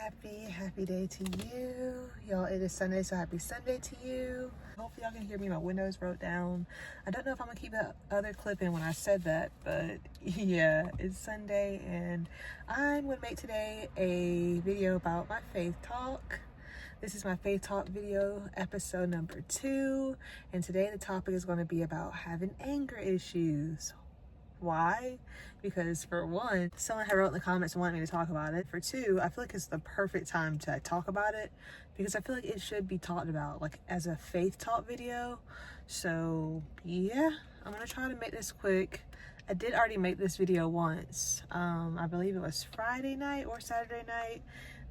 happy day to you. Y'all, it is Sunday, so happy Sunday to you. Hopefully y'all can hear me. My windows rolled down. I don't know if I'm gonna keep that other clip in when I said that, but yeah, it's Sunday and I'm gonna make today a video about my faith talk. This is my faith talk video, episode number 2, and today the topic is going to be about having anger issues. Why? Because for one, someone had wrote in the comments and wanted me to talk about it. For two, I feel like it's the perfect time to talk about it because I feel like it should be talked about like as a faith talk video. So yeah, I'm gonna try to make this quick. I did already make this video once. I believe it was Friday night or Saturday night,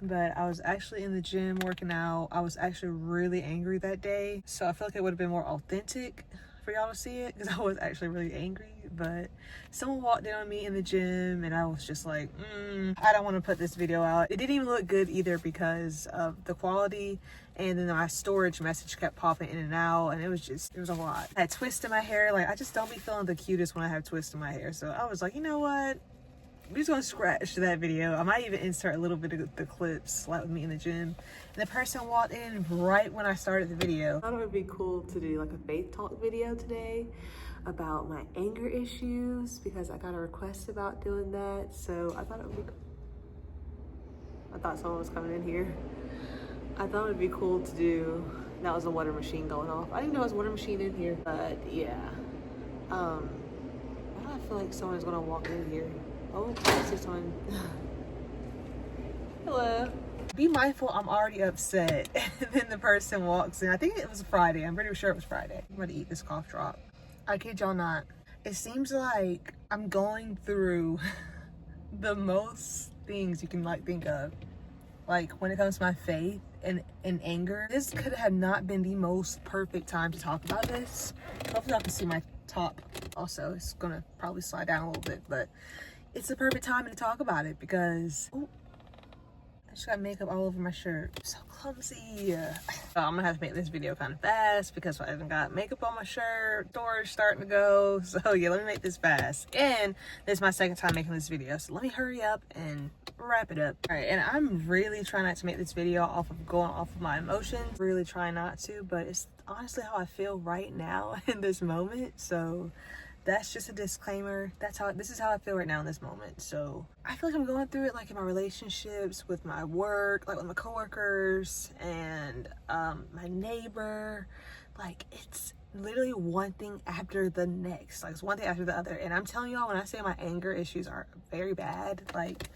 but I was actually in the gym working out. I was actually really angry that day, so I feel like it would have been more authentic for y'all to see it because I was actually really angry. But someone walked in on me in the gym and I was just like, I don't want to put this video out. It didn't even look good either because of the quality, and then my storage message kept popping in and out, and it was a lot. I had twists in my hair. Like, I just don't be feeling the cutest when I have twists in my hair, so I was like, you know what, I'm just gonna scratch that video. I might even insert a little bit of the clips like with me in the gym. And the person walked in right when I started the video. I thought it would be cool to do like a faith talk video today about my anger issues because I got a request about doing that. So I thought it would be cool. I thought someone was coming in here. I thought it would be cool to do. That was a water machine going off. I didn't know there was a water machine in here, but yeah. Why do I feel like someone's gonna walk in here? Oh, I see someone. Hello. Be mindful, I'm already upset. And then the person walks in. I think it was Friday. I'm pretty sure it was Friday. I'm gonna eat this cough drop. I kid y'all not. It seems like I'm going through the most things you can like think of. Like when it comes to my faith and anger. This could have not been the most perfect time to talk about this. Hopefully y'all can see my top. Also, it's gonna probably slide down a little bit, but it's the perfect time to talk about it because I just got makeup all over my shirt. I'm so clumsy. I'm gonna have to make this video kind of fast because I haven't got makeup on my shirt. Storage starting to go. So yeah, let me make this fast. And this is my second time making this video, so let me hurry up and wrap it up. All right, and I'm really trying not to make this video going off of my emotions. Really trying not to, but it's honestly how I feel right now in this moment. So that's just a disclaimer. This is how I feel right now in this moment. So I feel like I'm going through it like in my relationships, with my work, like with my coworkers and my neighbor. Like, it's literally one thing after the next. Like, it's one thing after the other. And I'm telling y'all, when I say my anger issues are very bad, like,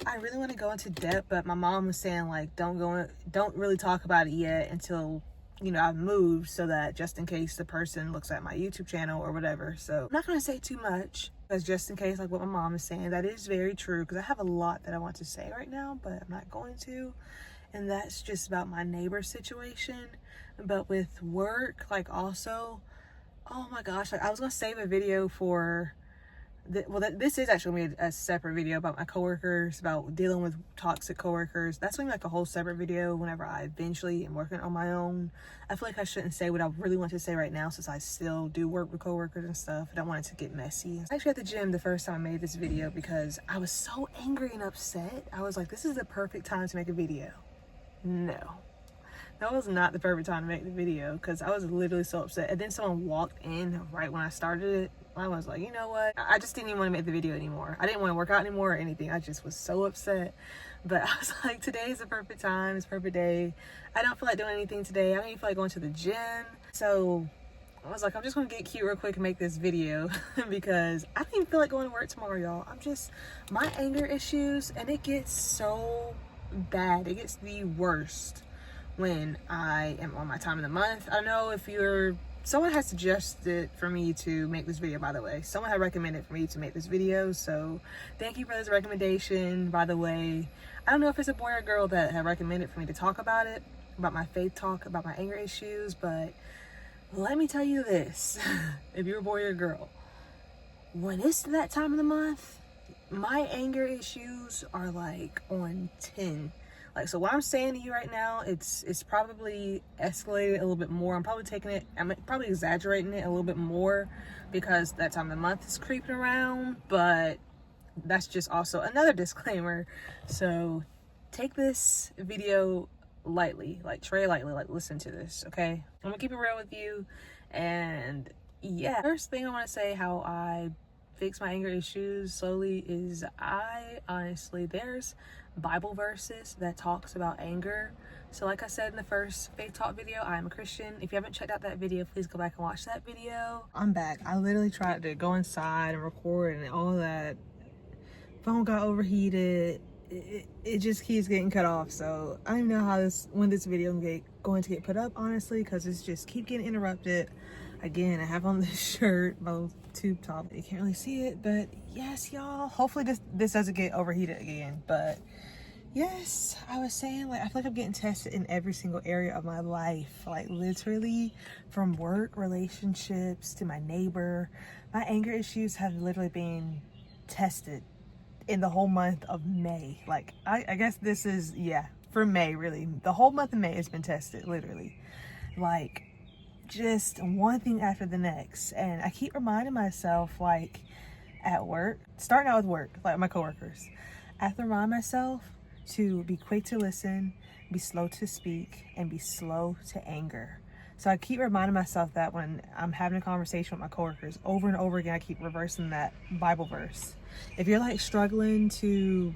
I really want to go into depth, but my mom was saying like, don't really talk about it yet until, you know, I've moved, so that just in case the person looks at my YouTube channel or whatever. So I'm not going to say too much because just in case, like what my mom is saying, that is very true because I have a lot that I want to say right now, but I'm not going to. And that's just about my neighbor situation. But with work, like also, oh my gosh, like I was going to save a video for this is actually gonna be a separate video about my coworkers, about dealing with toxic coworkers. That's gonna be like a whole separate video whenever I eventually am working on my own. I feel like I shouldn't say what I really want to say right now since I still do work with coworkers and stuff. I don't want it to get messy. I was actually at the gym the first time I made this video because I was so angry and upset. I was like, this is the perfect time to make a video. No. That was not the perfect time to make the video because I was literally so upset. And then someone walked in right when I started it. I was like, you know what? I just didn't even want to make the video anymore. I didn't want to work out anymore or anything. I just was so upset. But I was like, today's the perfect time. It's a perfect day. I don't feel like doing anything today. I don't even feel like going to the gym. So I was like, I'm just going to get cute real quick and make this video because I don't even feel like going to work tomorrow, y'all. My anger issues, and it gets so bad. It gets the worst when I am on my time of the month. I know someone has suggested for me to make this video, by the way. Someone had recommended for me to make this video, so thank you for this recommendation, by the way. I don't know if it's a boy or girl that had recommended for me to talk about it, about my faith talk, about my anger issues, but let me tell you this, if you're a boy or girl, when it's that time of the month, my anger issues are like on 10. Like, so what I'm saying to you right now, it's probably escalated a little bit more. I'm probably exaggerating it a little bit more because that time of the month is creeping around, but that's just also another disclaimer. So take this video lightly, like tread lightly, like listen to this, okay? I'm gonna keep it real with you. And yeah, first thing I want to say how I fix my anger issues slowly is there's Bible verses that talks about anger. So like I said in the first Faith Talk video, I am a Christian. If you haven't checked out that video, please go back and watch that video. I'm back. I literally tried to go inside and record and all that. Phone got overheated. It just keeps getting cut off. So I don't even know when this video is going to get put up, honestly, because it's just keep getting interrupted. Again, I have on this shirt, my little tube top. You can't really see it, but yes, y'all. Hopefully this doesn't get overheated again. But yes, I was saying, like, I feel like I'm getting tested in every single area of my life. Like, literally, from work, relationships, to my neighbor. My anger issues have literally been tested in the whole month of May. Like, I guess this is, yeah, for May, really. The whole month of May has been tested, literally. Like, just one thing after the next. And I keep reminding myself, like, at work, starting out with work, like my coworkers, I have to remind myself to be quick to listen, be slow to speak, and be slow to anger. So I keep reminding myself that when I'm having a conversation with my coworkers, over and over again, I keep reversing that Bible verse. If you're like struggling to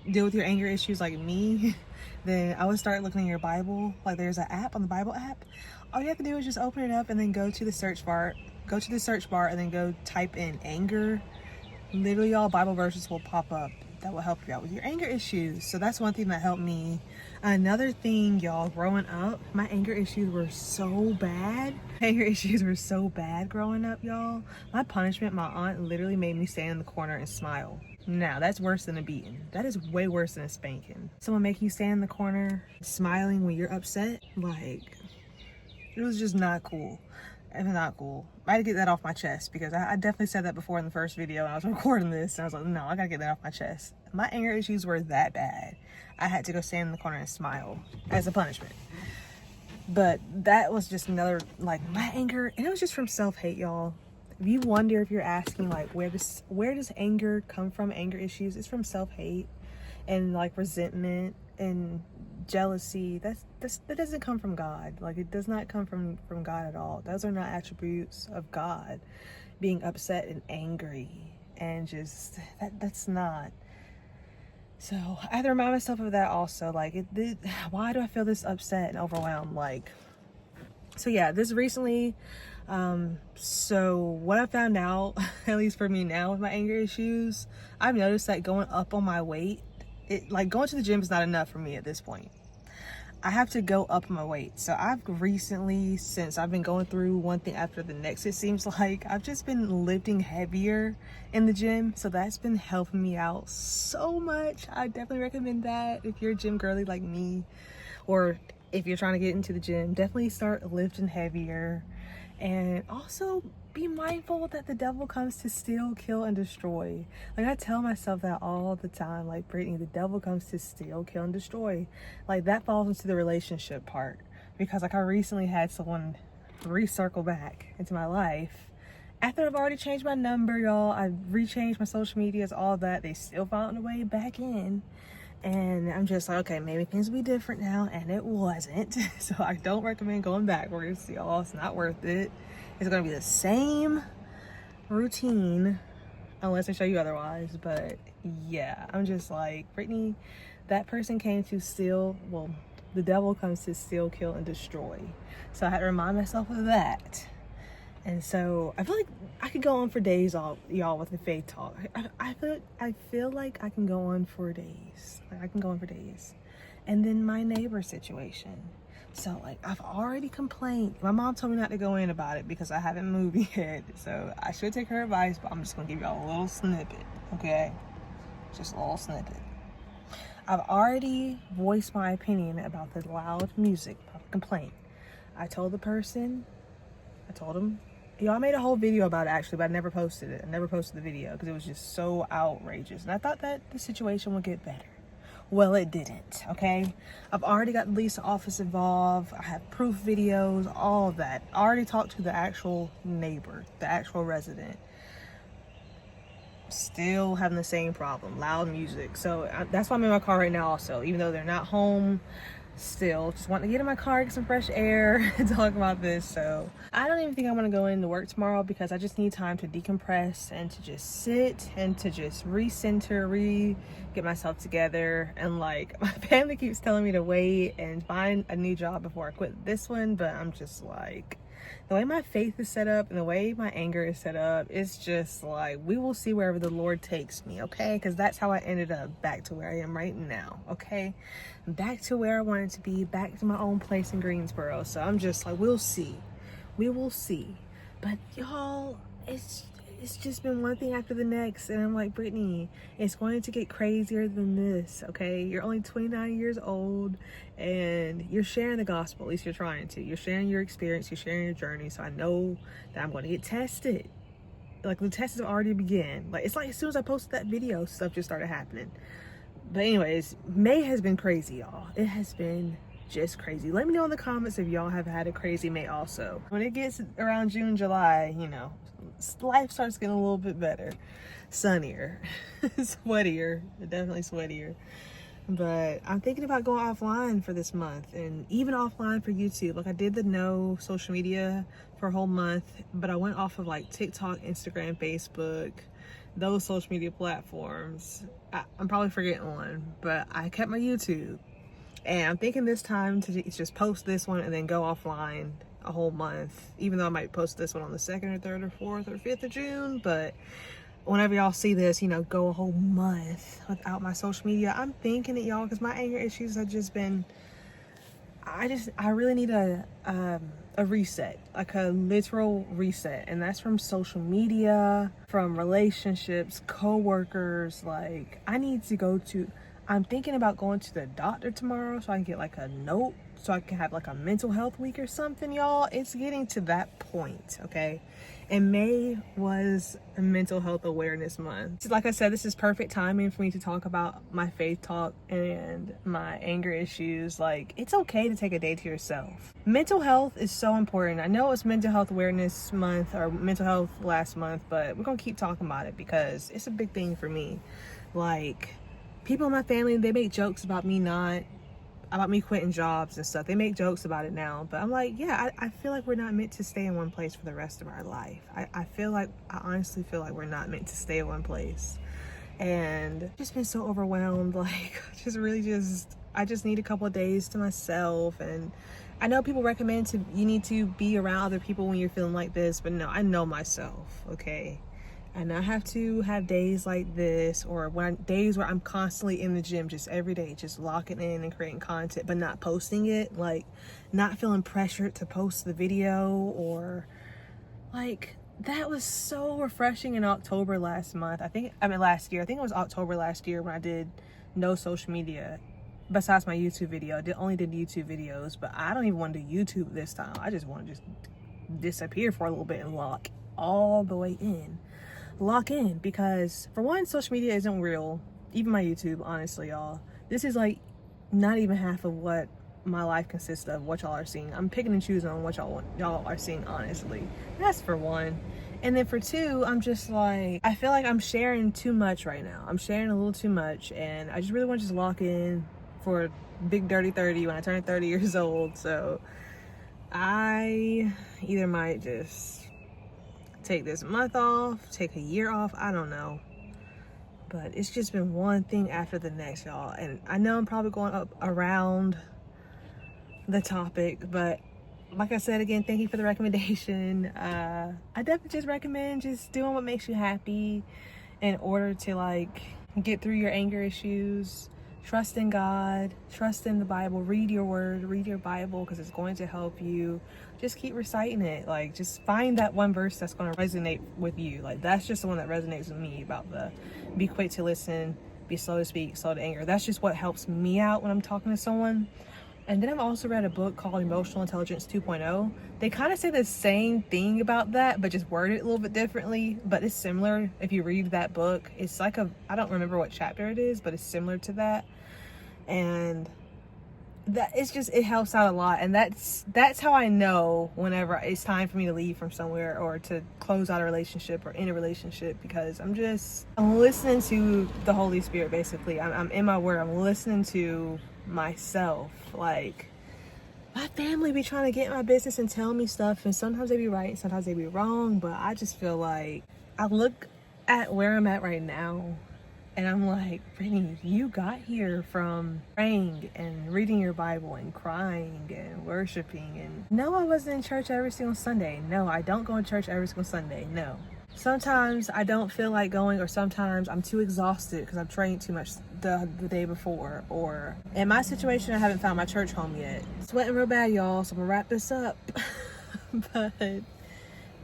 deal with your anger issues like me, then I would start looking in your Bible. Like, there's an app on the Bible app. All you have to do is just open it up and then go to the search bar, and then go type in anger. Literally, all Bible verses will pop up that will help you out with your anger issues. So that's one thing that helped me. Another thing, y'all, growing up, my anger issues were so bad. Growing up, y'all. My punishment, my aunt literally made me stand in the corner and smile. Now, that's worse than a beating. That is way worse than a spanking. Someone making you stand in the corner, smiling when you're upset, like, it was just not cool. It was not cool. I had to get that off my chest because I definitely said that before in the first video and I was recording this and I was like, no, I gotta get that off my chest. My anger issues were that bad. I had to go stand in the corner and smile as a punishment. But that was just another, like, my anger, and it was just from self-hate, y'all. If you wonder, if you're asking, like, where does anger come from, anger issues, it's from self-hate and, like, resentment and jealousy. That doesn't come from God. Like, it does not come from God at all. Those are not attributes of God. Being upset and angry and just that's not. So I have to remind myself of that also. Like, why do I feel this upset and overwhelmed? Like, so yeah, this recently, so what I found out, at least for me now with my anger issues, I've noticed that going up on my weight, like, going to the gym is not enough for me at this point. I have to go up my weight. So I've recently, since I've been going through one thing after the next, it seems like I've just been lifting heavier in the gym. So that's been helping me out so much. I definitely recommend that if you're a gym girly like me, or if you're trying to get into the gym, definitely start lifting heavier. And also be mindful that the devil comes to steal, kill, and destroy. Like, I tell myself that all the time. Like, Brittany, the devil comes to steal, kill, and destroy. Like, that falls into the relationship part. Because, like, I recently had someone recircle back into my life. After I've already changed my number, y'all, I've rechanged my social medias, all that. They still found a way back in. And I'm just like, okay, maybe things will be different now, and it wasn't. So I don't recommend going backwards, y'all. It's not worth it. It's gonna be the same routine unless I show you otherwise. But yeah, I'm just like, Brittany, that person came to steal. Well, the devil comes to steal, kill, and destroy. So I had to remind myself of that. And so I feel like I could go on for days, y'all, with the faith talk. I feel like I can go on for days. Like, I can go on for days. And then my neighbor situation. So, like, I've already complained. My mom told me not to go in about it because I haven't moved yet. So I should take her advice, but I'm just gonna give y'all a little snippet, okay? Just a little snippet. I've already voiced my opinion about the loud music, about the complaint. I told him, y'all, I made a whole video about it actually, but I never posted it. I never posted the video because it was just so outrageous. And I thought that the situation would get better. Well, it didn't, okay? I've already got the lease office involved. I have proof videos, all of that. I already talked to the actual neighbor, the actual resident. still having the same problem, loud music. So that's why I'm in my car right now also, even though they're not home. Still just want to get in my car, get some fresh air and talk about this. So I don't even think I'm gonna go into work tomorrow because I just need time to decompress and to just sit and to just recenter, get myself together. And like, my family keeps telling me to wait and find a new job before I quit this one, but I'm just like, the way my faith is set up and the way my anger is set up, it's just like, we will see wherever the Lord takes me, okay? Because that's how I ended up back to where I am right now, okay? Back to where I wanted to be, back to my own place in Greensboro. So I'm just like, we'll see. We will see. But y'all, it's just been one thing after the next. And I'm like, Brittany, it's going to get crazier than this, okay? You're only 29 years old and you're sharing the gospel. At least you're trying to. You're sharing your experience. You're sharing your journey. So I know that I'm going to get tested. Like, the tests have already begun. Like, it's like as soon as I posted that video, stuff just started happening. But anyways, May has been crazy, y'all. It has been just crazy. Let me know in the comments if y'all have had a crazy May also. When it gets around June, July, you know, life starts getting a little bit better. Sunnier, sweatier, definitely sweatier. But I'm thinking about going offline for this month and even offline for YouTube. Like, I did the no social media for a whole month, but I went off of like TikTok, Instagram, Facebook, those social media platforms. I'm probably forgetting one, but I kept my YouTube. And I'm thinking this time to just post this one and then go offline a whole month, even though I might post this one on the 2nd or 3rd or 4th or 5th of June. But whenever y'all see this, you know, go a whole month without my social media. I'm thinking it, y'all, because my anger issues have just been, I really need a reset, like a literal reset. And that's from social media, from relationships, co-workers. Like, I need to go to, I'm thinking about going to the doctor tomorrow so I can get like a note so I can have like a mental health week or something, y'all. It's getting to that point, okay? And May was a mental health awareness month. Like I said, this is perfect timing for me to talk about my faith talk and my anger issues. Like, it's okay to take a day to yourself. Mental health is so important. I know it was mental health awareness month or mental health last month, but we're gonna keep talking about it because it's a big thing for me. Like, people in my family, they make jokes about me quitting jobs and stuff. They make jokes about it now, but I'm like, yeah, I feel like we're not meant to stay in one place for the rest of our life. I honestly feel like we're not meant to stay in one place. And I've just been so overwhelmed. Like, I just need a couple of days to myself. And I know people recommend you need to be around other people when you're feeling like this, but no, I know myself, okay? And I have to have days like this, or days where I'm constantly in the gym, just every day, just locking in and creating content, but not posting it, like not feeling pressured to post the video. Or like, that was so refreshing in October last year. I think it was October last year when I did no social media besides my YouTube video. I only did YouTube videos, but I don't even want to do YouTube this time. I just want to just disappear for a little bit and lock all the way in. Lock in, because for one, social media isn't real. Even my YouTube, honestly, y'all, this is like not even half of what my life consists of, what y'all are seeing. I'm picking and choosing on what y'all are seeing, honestly. That's for one. And then for two, I'm just like, I feel like I'm sharing too much right now. I'm sharing a little too much, and I just really want to just lock in for big dirty 30 when I turn 30 years old. So I either might just take this month off, take a year off, I don't know. But it's just been one thing after the next, y'all. And I know I'm probably going up around the topic, but like I said, again, thank you for the recommendation. I definitely just recommend just doing what makes you happy in order to like get through your anger issues. Trust in God, trust in the Bible, read your word, read your Bible, because it's going to help you. Just keep reciting it. Like, just find that one verse that's going to resonate with you. Like, that's just the one that resonates with me, about the be quick to listen, be slow to speak, slow to anger. That's just what helps me out when I'm talking to someone. And then I've also read a book called Emotional Intelligence 2.0. They kind of say the same thing about that, but just word it a little bit differently. But it's similar. If you read that book, it's like I don't remember what chapter it is, but it's similar to that. And that it's just, it helps out a lot. And that's how I know whenever it's time for me to leave from somewhere or to close out a relationship or in a relationship, because I'm listening to the Holy Spirit. Basically, I'm in my word. I'm listening to myself. Like, my family be trying to get in my business and tell me stuff, and sometimes they be right and sometimes they be wrong, but I just feel like I look at where I'm at right now and I'm like, Brittany, you got here from praying and reading your Bible and crying and worshiping. And no, I wasn't in church every single Sunday. No, I don't go to church every single Sunday. No. Sometimes I don't feel like going, or sometimes I'm too exhausted because I've trained too much the day before. Or in my situation, I haven't found my church home yet. Sweating real bad, y'all, so I'm gonna wrap this up. But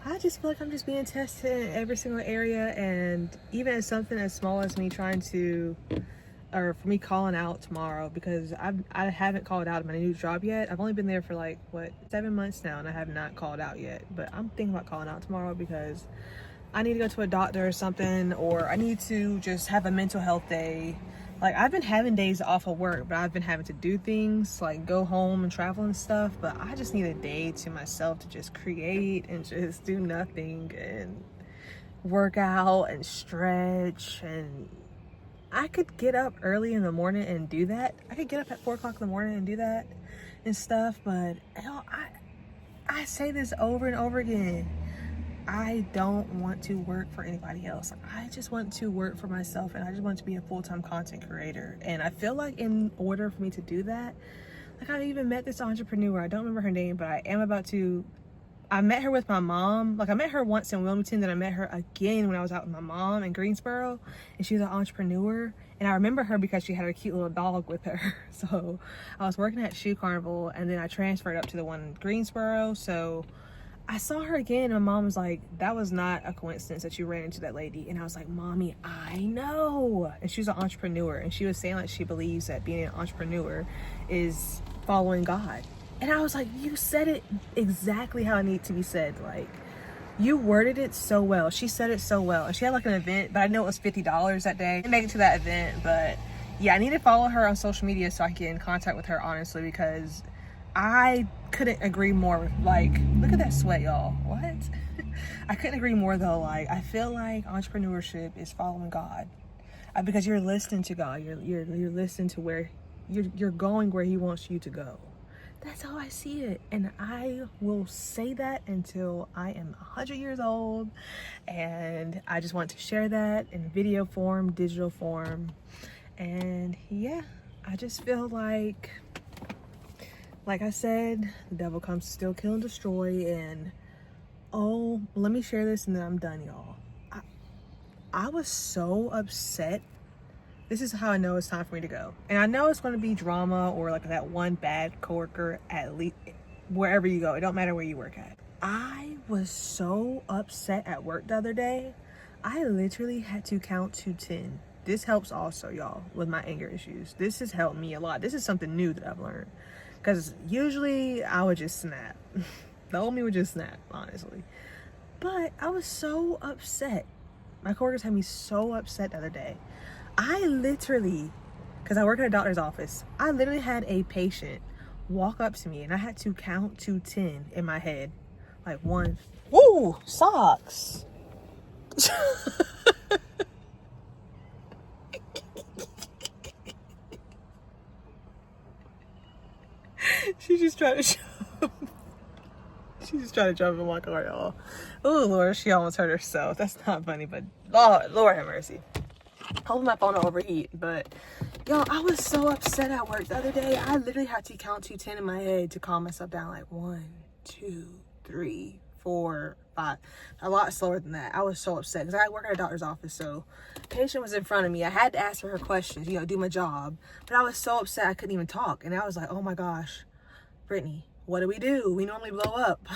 I just feel like I'm just being tested in every single area, and even as something as small as me trying to, or for me calling out tomorrow, because I haven't called out at my new job yet. I've only been there for like, 7 months now, and I have not called out yet. But I'm thinking about calling out tomorrow because I need to go to a doctor or something, or I need to just have a mental health day. Like, I've been having days off of work, but I've been having to do things like go home and travel and stuff. But I just need a day to myself to just create and just do nothing and work out and stretch. And I could get up early in the morning and do that. I could get up at 4 o'clock in the morning and do that and stuff. But I say this over and over again. I don't want to work for anybody else. I just want to work for myself, and I just want to be a full-time content creator. And I feel like in order for me to do that, like, I even met this entrepreneur. I don't remember her name, but I met her with my mom. Like, I met her once in Wilmington, then I met her again when I was out with my mom in Greensboro, and she was an entrepreneur. And I remember her because she had a cute little dog with her. So I was working at Shoe Carnival, and then I transferred up to the one in Greensboro. So I saw her again, and my mom was like, that was not a coincidence that you ran into that lady. And I was like, Mommy, I know. And she was an entrepreneur, and she was saying like she believes that being an entrepreneur is following God. And I was like, you said it exactly how it needs to be said. Like, you worded it so well. She said it so well. And she had like an event, but I know it was $50 that day. I didn't make it to that event, but yeah, I need to follow her on social media so I can get in contact with her, honestly, because I couldn't agree more. Like, look at that sweat, y'all. What? I couldn't agree more, though. Like, I feel like entrepreneurship is following God, because you're listening to God. You're listening to where you're going, where He wants you to go. That's how I see it, and I will say that until I am 100 years old. And I just want to share that in video form, digital form. And yeah, I just feel like I said, the devil comes to steal, kill, and destroy. And oh, let me share this and then I'm done, y'all. I was so upset. This is how I know it's time for me to go. And I know it's going to be drama, or like that one bad coworker, at least wherever you go. It don't matter where you work at. I was so upset at work the other day. I literally had to count to 10. This helps also, y'all, with my anger issues. This has helped me a lot. This is something new that I've learned. Because usually I would just snap. The old me would just snap, honestly. But I was so upset. My coworkers had me so upset the other day. I literally, because I work at a doctor's office, I literally had a patient walk up to me and I had to count to 10 in my head. Like, 1. Woo! Socks! She just tried to jump. She just tried to jump in my car, y'all. Oh, Lord, she almost hurt herself. That's not funny, but Lord have mercy. Hoping my phone will overheat. But y'all, I was so upset at work the other day. I literally had to count to 10 in my head to calm myself down. Like, 1, 2, 3, 4, 5. A lot slower than that. I was so upset because I work at a doctor's office, so patient was in front of me. I had to ask her questions, do my job. But I was so upset I couldn't even talk. And I was like, oh my gosh, Brittany, what do? We normally blow up.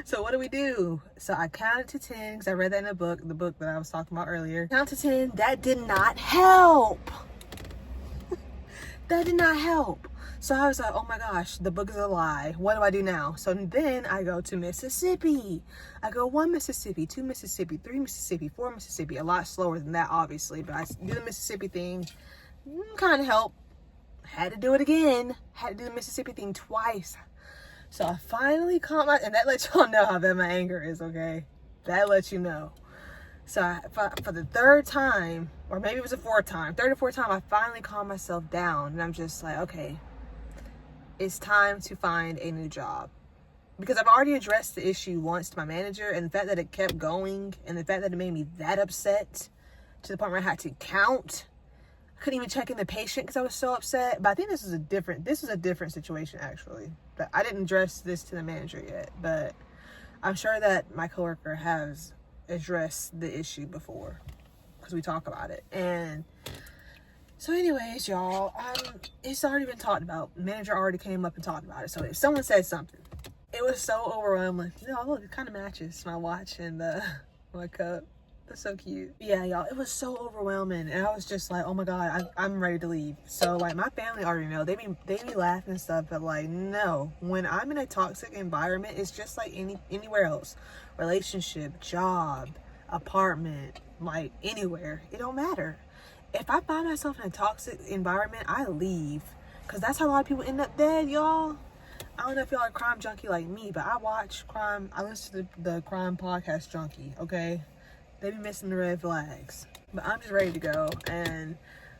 So what do we do? So I counted to 10 because I read that in the book that I was talking about earlier. Count to 10. That did not help. That did not help. So I was like, oh my gosh, the book is a lie. What do I do now? So then I go to Mississippi. I go 1 Mississippi, 2 Mississippi, 3 Mississippi, 4 Mississippi. A lot slower than that, obviously. But I do the Mississippi thing. Kind of help. Had to do it again. Had to do the Mississippi thing twice. So I finally calmed my, and that lets y'all know how bad my anger is, okay? That lets you know. So for the third time, or maybe it was the fourth time, third or fourth time, I finally calmed myself down. And I'm just like, okay, it's time to find a new job. Because I've already addressed the issue once to my manager, and the fact that it kept going, and the fact that it made me that upset to the point where I had to count. I couldn't even check in the patient because I was so upset. But I think this is a different situation, actually. But I didn't address this to the manager yet, but I'm sure that my coworker has addressed the issue before because we talk about it. And so anyways, y'all, it's already been talked about. The manager already came up and talked about it. So if someone said something, it was so overwhelming. You know, look, it kind of matches my watch and my cup. That's so cute. Yeah, y'all, it was so overwhelming, and I was just like, oh my god, I'm ready to leave. So like, my family already know. They be laughing and stuff, but like, no, when I'm in a toxic environment, it's just like anywhere else, relationship, job, apartment, like anywhere, it don't matter. If I find myself in a toxic environment, I leave, because that's how a lot of people end up dead, y'all. I don't know if y'all are crime junkie like me, but I watch crime. I listen to the crime podcast junkie, okay? They be missing the red flags. But I'm just ready to go, and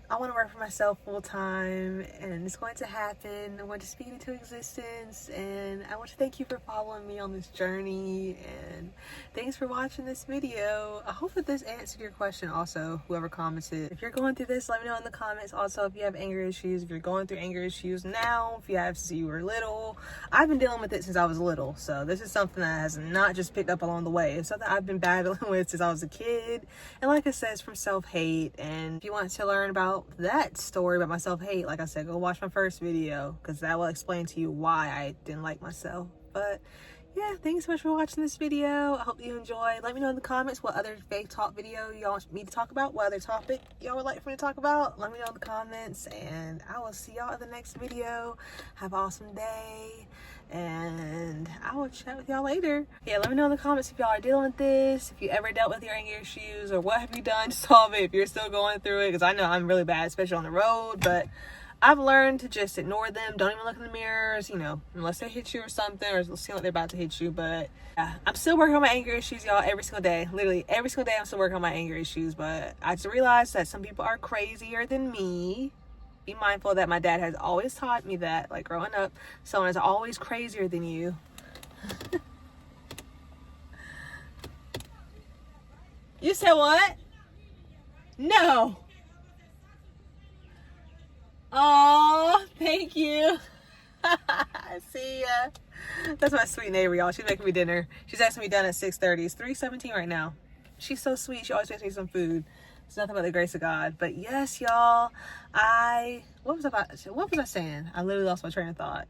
I want to work for myself full time, and it's going to happen. I want to speak into existence, and I want to thank you for following me on this journey, and thanks for watching this video. I hope that this answered your question also, whoever commented. If you're going through this, let me know in the comments. Also, if you have anger issues, if you're going through anger issues now, if you have since you were little. I've been dealing with it since I was little, so this is something that has not just picked up along the way. It's something I've been battling with since I was a kid, and like I said, it's from self-hate. And if you want to learn about that story about my self-hate, like I said, go watch my first video, because that will explain to you why I didn't like myself. But yeah, thanks so much for watching this video. I hope you enjoyed. Let me know in the comments what other faith talk video y'all want me to talk about, what other topic y'all would like for me to talk about. Let me know in the comments, and I will see y'all in the next video. Have an awesome day, and I will chat with y'all later. Yeah, let me know in the comments if y'all are dealing with this, if you ever dealt with your anger issues, or what have you done to solve it if you're still going through it, because I know I'm really bad, especially on the road. But I've learned to just ignore them. Don't even look in the mirrors, you know, unless they hit you or something, or seem like they're about to hit you. But yeah, I'm still working on my anger issues, y'all, every single day. Literally every single day I'm still working on my anger issues. But I just realized that some people are crazier than me. Be mindful that my dad has always taught me that, like growing up, someone is always crazier than you. You said what? No. Oh, thank you. See ya. That's my sweet neighbor, y'all. She's making me dinner. She's asking me done at 6:30. It's 3:17 right now. She's so sweet. She always makes me some food. It's nothing but the grace of God. But yes, y'all, what was I saying? I literally lost my train of thought.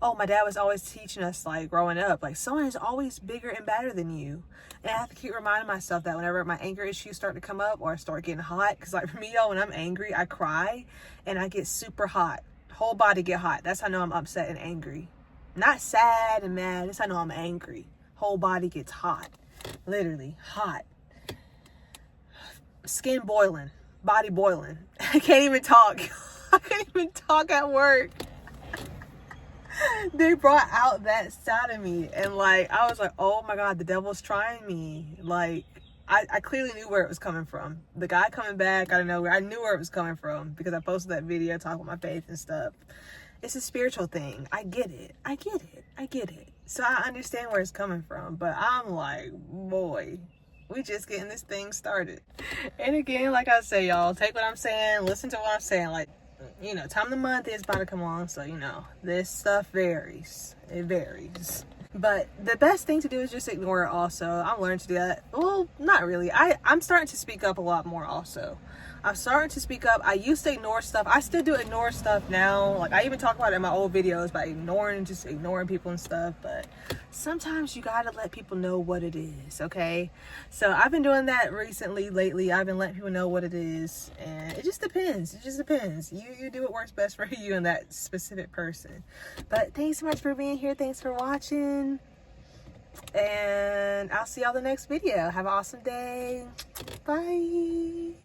Oh, my dad was always teaching us, like, growing up, like, someone is always bigger and badder than you. And I have to keep reminding myself that whenever my anger issues start to come up or I start getting hot, because, like, for me, y'all, when I'm angry, I cry and I get super hot. Whole body get hot. That's how I know I'm upset and angry. Not sad and mad. That's how I know I'm angry. Whole body gets hot. Literally hot. Skin boiling. Body boiling. I can't even talk. I can't even talk at work. They brought out that side of me, and like I was like, oh my god, the devil's trying me. Like I clearly knew where it was coming from. The guy coming back out of nowhere, I knew where it was coming from because I posted that video talking about my faith and stuff. It's a spiritual thing. I get it. So I understand where it's coming from, but I'm like, boy, we just getting this thing started. And again, like I say, y'all, take what I'm saying, listen to what I'm saying. Like, you know, time of the month is about to come on, so you know this stuff varies. It varies, but the best thing to do is just ignore it. Also, I'm learning to do that. Well, not really. I'm starting to speak up a lot more. Also, I'm starting to speak up. I used to ignore stuff. I still do ignore stuff now. Like I even talk about it in my old videos about just ignoring people and stuff. But sometimes you gotta let people know what it is, okay? So I've been doing that lately. I've been letting people know what it is, and it just depends. You do what works best for you and that specific person. But thanks so much for being here. Thanks for watching, and I'll see y'all in the next video. Have an awesome day. Bye.